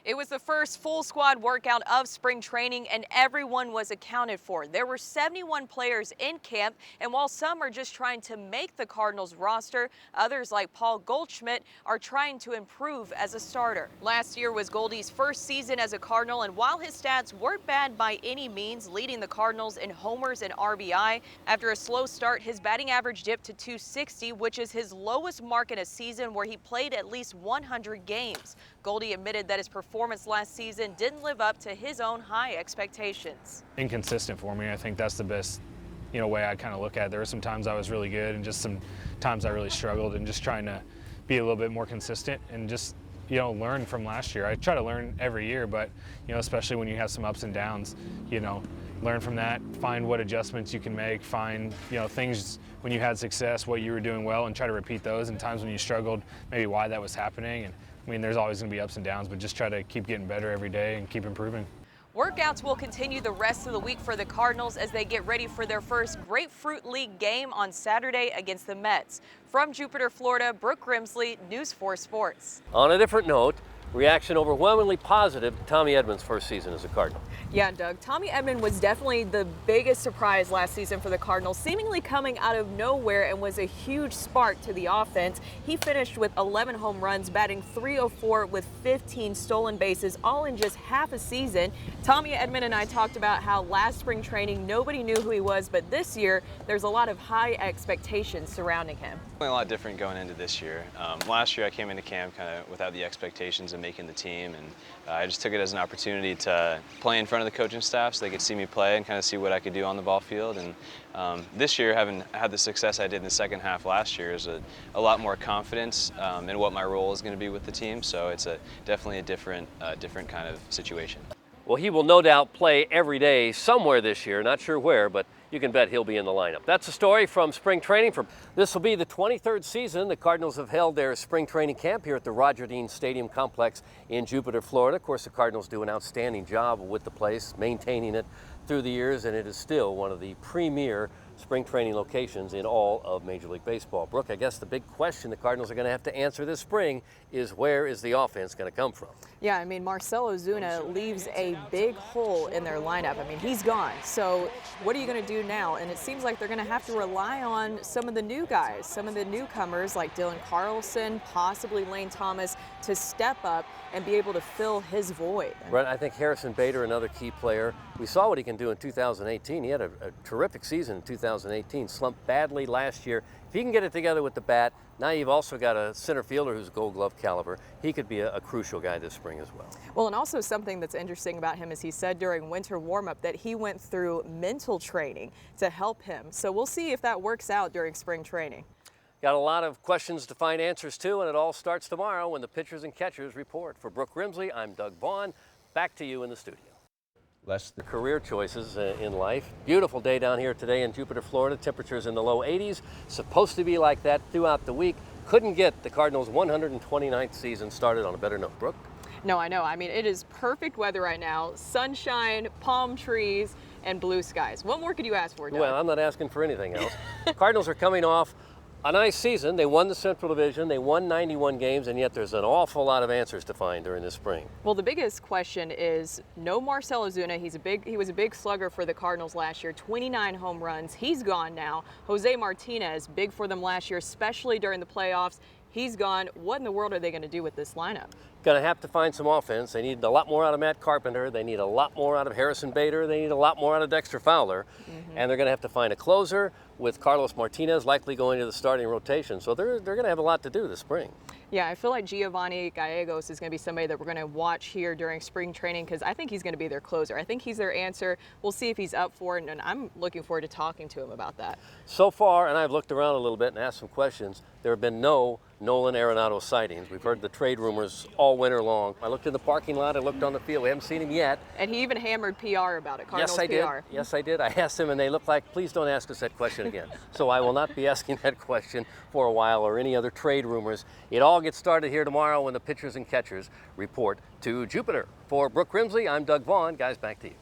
It was the first full squad workout of spring training, and everyone was accounted for. There were 71 players in camp, and while some are just trying to make the Cardinals roster, others like Paul Goldschmidt are trying to improve as a starter. Last year was Goldie's first season as a Cardinal, and while his stats weren't bad by any means, leading the Cardinals in homers and RBI, after a slow start, his batting average dipped to .260, which is his lowest mark in a season where he played at least 100 games. Goldie admitted that his performance last season didn't live up to his own high expectations. Inconsistent for me. I think that's the best, way I kind of look at it. There were some times I was really good and just some times I really struggled, and just trying to be a little bit more consistent and just, learn from last year. I try to learn every year, but, especially when you have some ups and downs, learn from that, find what adjustments you can make, find, things when you had success, what you were doing well, and try to repeat those, and times when you struggled, maybe why that was happening. And there's always going to be ups and downs, but just try to keep getting better every day and keep improving. Workouts will continue the rest of the week for the Cardinals as they get ready for their first Grapefruit League game on Saturday against the Mets. From Jupiter, Florida, Brooke Grimsley, News 4 Sports. On a different note, reaction overwhelmingly positive to Tommy Edman's first season as a Cardinal. Yeah, Doug, Tommy Edman was definitely the biggest surprise last season for the Cardinals, seemingly coming out of nowhere, and was a huge spark to the offense. He finished with 11 home runs, batting .304 with 15 stolen bases, all in just half a season. Tommy Edman and I talked about how last spring training nobody knew who he was, but this year there's a lot of high expectations surrounding him. A lot different going into this year. Last year I came into camp kind of without the expectations of making the team, and I just took it as an opportunity to play in front of the coaching staff so they could see me play and kind of see what I could do on the ball field. And this year, having had the success I did in the second half last year, is a lot more confidence in what my role is going to be with the team. So it's definitely a different kind of situation. Well, he will no doubt play every day somewhere this year, not sure where, but you can bet he'll be in the lineup. That's a story from spring training. This will be the 23rd season the Cardinals have held their spring training camp here at the Roger Dean Stadium complex in Jupiter, Florida. Of course, the Cardinals do an outstanding job with the place, maintaining it through the years, and it is still one of the premier spring training locations in all of Major League Baseball. Brooke, I guess the big question the Cardinals are going to have to answer this spring is, where is the offense going to come from? Yeah, Marcell Ozuna leaves a big hole in their lineup. He's gone. So what are you going to do now? And it seems like they're going to have to rely on some of the new guys, some of the newcomers like Dylan Carlson, possibly Lane Thomas, to step up and be able to fill his void. Right, I think Harrison Bader, another key player. We saw what he can do in 2018. He had a terrific season in 2018, slumped badly last year. If he can get it together with the bat, now you've also got a center fielder who's Gold Glove caliber. He could be a crucial guy this spring as well. Well, and also something that's interesting about him is he said during winter warm-up that he went through mental training to help him. So we'll see if that works out during spring training. Got a lot of questions to find answers to, and it all starts tomorrow when the pitchers and catchers report. For Brooke Grimsley, I'm Doug Vaughn. Back to you in the studio. The career choices in life. Beautiful day down here today in Jupiter, Florida. Temperatures in the low 80s. Supposed to be like that throughout the week. Couldn't get the Cardinals' 129th season started on a better note. Brooke? No, I know. It is perfect weather right now. Sunshine, palm trees, and blue skies. What more could you ask for, Doug? Well, I'm not asking for anything else. Cardinals are coming off a nice season. They won the Central Division, they won 91 games, and yet there's an awful lot of answers to find during this spring. Well, the biggest question is no Marcell Ozuna. He was a big slugger for the Cardinals last year, 29 home runs. He's gone now. Jose Martinez, big for them last year, especially during the playoffs. He's gone. What in the world are they going to do with this lineup? Going to have to find some offense. They need a lot more out of Matt Carpenter. They need a lot more out of Harrison Bader. They need a lot more out of Dexter Fowler. And they're going to have to find a closer, with Carlos Martinez likely going to the starting rotation. So they're going to have a lot to do this spring. Yeah, I feel like Giovanni Gallegos is going to be somebody that we're going to watch here during spring training, because I think he's going to be their closer. I think he's their answer. We'll see if he's up for it, and I'm looking forward to talking to him about that. So far, and I've looked around a little bit and asked some questions, there have been no Nolan Arenado sightings. We've heard the trade rumors all winter long. I looked in the parking lot, I looked on the field. We haven't seen him yet. And he even hammered PR about it, Cardinals PR. Yes, I did. I asked him, and they looked like, please don't ask us that question again. So I will not be asking that question for a while, or any other trade rumors. It all gets started here tomorrow when the pitchers and catchers report to Jupiter. For Brooke Grimsley, I'm Doug Vaughn. Guys, back to you.